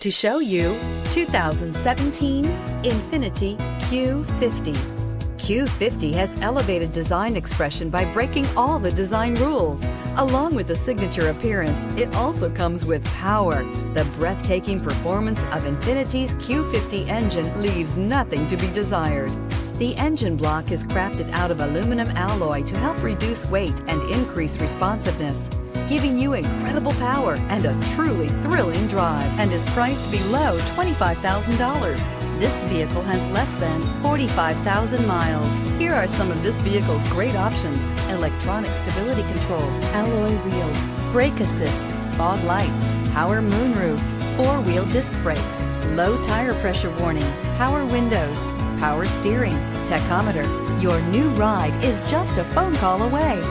To show you 2017 Infiniti Q50. Q50 has elevated design expression by breaking all the design rules. Along with the signature appearance, it also comes with power. The breathtaking performance of Infiniti's Q50 engine leaves nothing to be desired. The engine block is crafted out of aluminum alloy to help reduce weight and increase responsiveness, giving you incredible power and a truly thrilling drive, and is priced below $25,000. This vehicle has less than 45,000 miles. Here are some of this vehicle's great options: electronic stability control, alloy wheels, brake assist, fog lights, power moonroof, four-wheel disc brakes, low tire pressure warning, power windows, power steering, tachometer. Your new ride is just a phone call away.